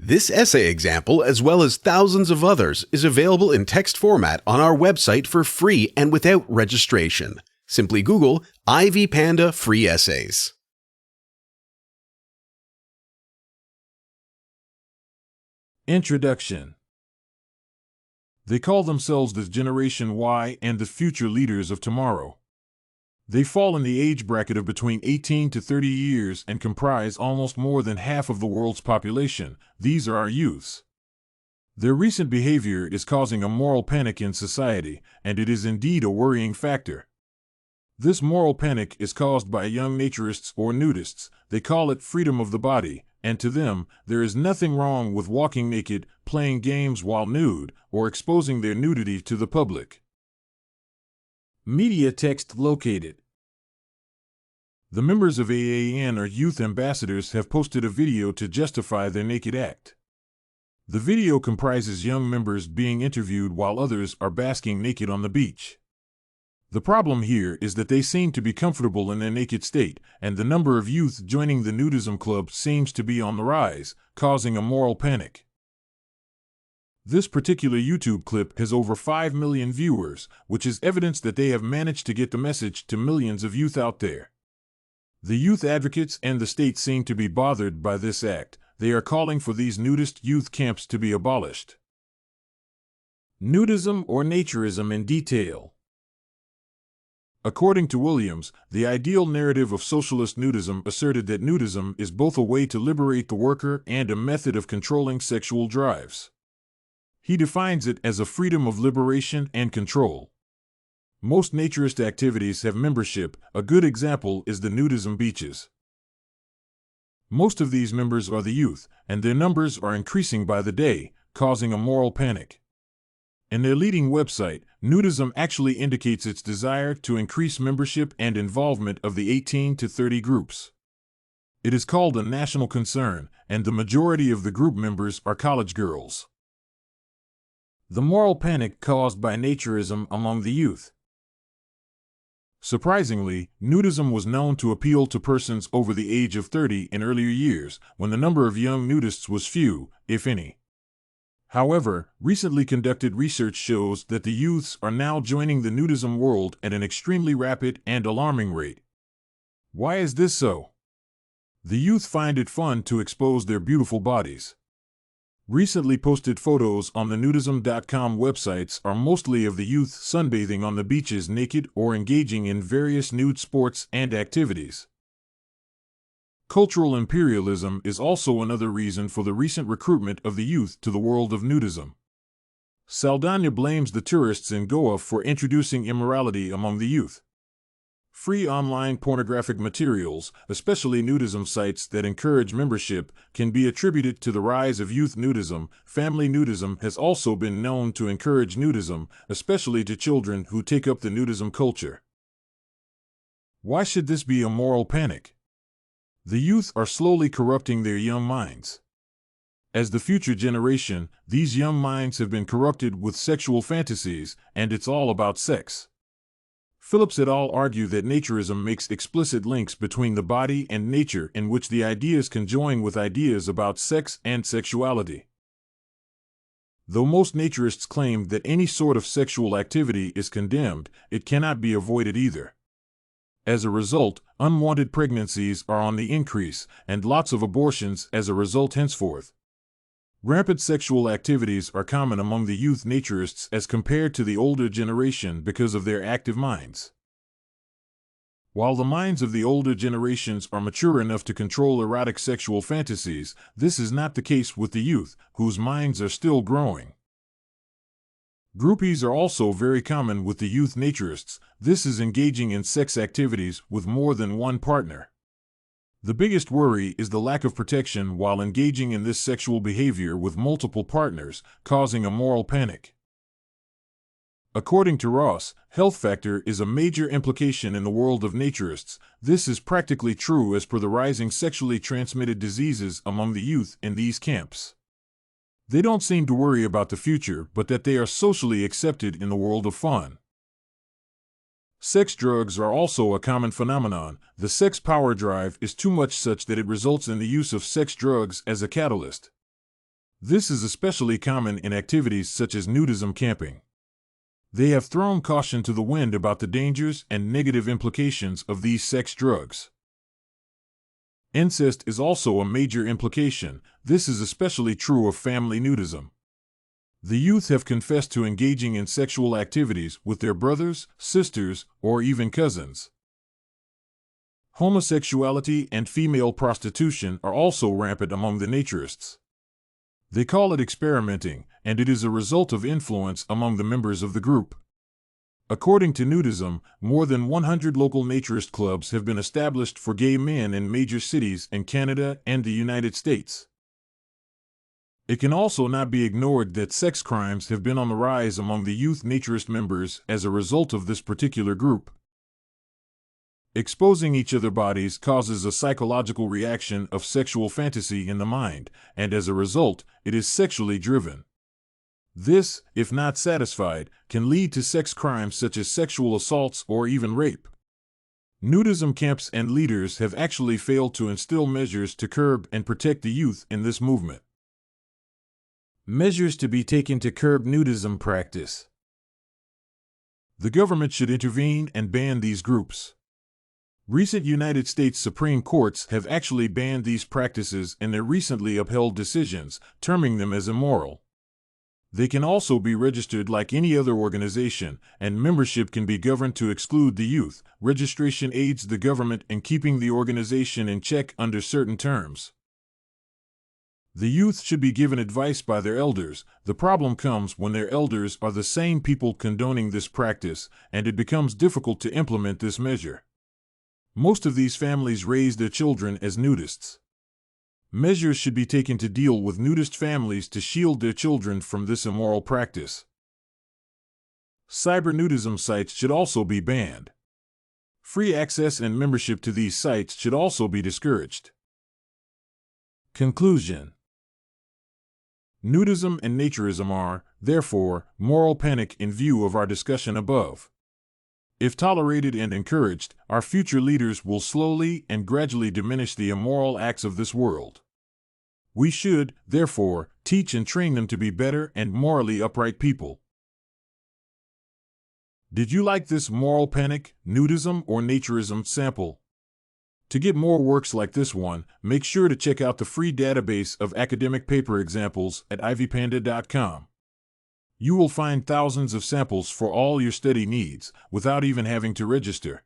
This essay example, as well as thousands of others, is available in text format on our website for free and without registration. Simply Google Ivy Panda Free Essays. Introduction. They call themselves the Generation Y and the future leaders of tomorrow. They fall in the age bracket of between 18 to 30 years and comprise almost more than half of the world's population. These are our youths. Their recent behavior is causing a moral panic in society, and it is indeed a worrying factor. This moral panic is caused by young naturists or nudists. They call it freedom of the body, and to them, there is nothing wrong with walking naked, playing games while nude, or exposing their nudity to the public. Media text located. The members of AAN or Youth Ambassadors have posted a video to justify their naked act. The video comprises young members being interviewed while others are basking naked on the beach. The problem here is that they seem to be comfortable in their naked state, and the number of youth joining the Nudism club seems to be on the rise, causing a moral panic. This particular YouTube clip has over 5 million viewers, which is evidence that they have managed to get the message to millions of youth out there. The youth advocates and the state seem to be bothered by this act. They are calling for these nudist youth camps to be abolished. Nudism or naturism in detail. According to Williams, the ideal narrative of socialist nudism asserted that nudism is both a way to liberate the worker and a method of controlling sexual drives. He defines it as a freedom of liberation and control. Most naturist activities have membership. A good example is the nudism beaches. Most of these members are the youth, and their numbers are increasing by the day, causing a moral panic. In their leading website, Nudism actually indicates its desire to increase membership and involvement of the 18 to 30 groups. It is called a national concern, and the majority of the group members are college girls. The moral panic caused by naturism among the youth. Surprisingly, nudism was known to appeal to persons over the age of 30 in earlier years, when the number of young nudists was few, if any. However, recently conducted research shows that the youths are now joining the nudism world at an extremely rapid and alarming rate. Why is this so? The youth find it fun to expose their beautiful bodies. Recently posted photos on the Nudism.com websites are mostly of the youth sunbathing on the beaches naked or engaging in various nude sports and activities. Cultural imperialism is also another reason for the recent recruitment of the youth to the world of nudism. Saldanha blames the tourists in Goa for introducing immorality among the youth. Free online pornographic materials, especially nudism sites that encourage membership, can be attributed to the rise of youth nudism. Family nudism has also been known to encourage nudism, especially to children who take up the nudism culture. Why should this be a moral panic? The youth are slowly corrupting their young minds. As the future generation, these young minds have been corrupted with sexual fantasies, and it's all about sex. Phillips et al. Argue that naturism makes explicit links between the body and nature in which the ideas conjoin with ideas about sex and sexuality. Though most naturists claim that any sort of sexual activity is condemned, it cannot be avoided either. As a result, unwanted pregnancies are on the increase, and lots of abortions as a result henceforth. Rampant sexual activities are common among the youth naturists as compared to the older generation because of their active minds. While the minds of the older generations are mature enough to control erotic sexual fantasies, this is not the case with the youth, whose minds are still growing. Groupies are also very common with the youth naturists. This is engaging in sex activities with more than one partner. The biggest worry is the lack of protection while engaging in this sexual behavior with multiple partners, causing a moral panic. According to Ross, health factor is a major implication in the world of naturists. This is practically true as per the rising sexually transmitted diseases among the youth in these camps. They don't seem to worry about the future, but that they are socially accepted in the world of fun. Sex drugs are also a common phenomenon. The sex power drive is too much such that it results in the use of sex drugs as a catalyst. This is especially common in activities such as nudism camping. They have thrown caution to the wind about the dangers and negative implications of these sex drugs. Incest is also a major implication. This is especially true of family nudism. The youth have confessed to engaging in sexual activities with their brothers, sisters, or even cousins. Homosexuality and female prostitution are also rampant among the naturists. They call it experimenting, and it is a result of influence among the members of the group. According to Nudism, more than 100 local naturist clubs have been established for gay men in major cities in Canada and the United States. It can also not be ignored that sex crimes have been on the rise among the youth naturist members as a result of this particular group. Exposing each other's bodies causes a psychological reaction of sexual fantasy in the mind, and as a result, it is sexually driven. This, if not satisfied, can lead to sex crimes such as sexual assaults or even rape. Nudism camps and leaders have actually failed to instill measures to curb and protect the youth in this movement. Measures to be taken to curb nudism practice. The government should intervene and ban these groups. Recent United States Supreme Courts have actually banned these practices in their recently upheld decisions, terming them as immoral. They can also be registered like any other organization, and membership can be governed to exclude the youth. Registration aids the government in keeping the organization in check under certain terms. The youth should be given advice by their elders. The problem comes when their elders are the same people condoning this practice, and it becomes difficult to implement this measure. Most of these families raise their children as nudists. Measures should be taken to deal with nudist families to shield their children from this immoral practice. Cyber nudism sites should also be banned. Free access and membership to these sites should also be discouraged. Conclusion. Nudism and naturism are, therefore, moral panic in view of our discussion above. If tolerated and encouraged, our future leaders will slowly and gradually diminish the immoral acts of this world. We should, therefore, teach and train them to be better and morally upright people. Did you like this moral panic, nudism, or naturism sample? To get more works like this one, make sure to check out the free database of academic paper examples at ivypanda.com. You will find thousands of samples for all your study needs, without even having to register.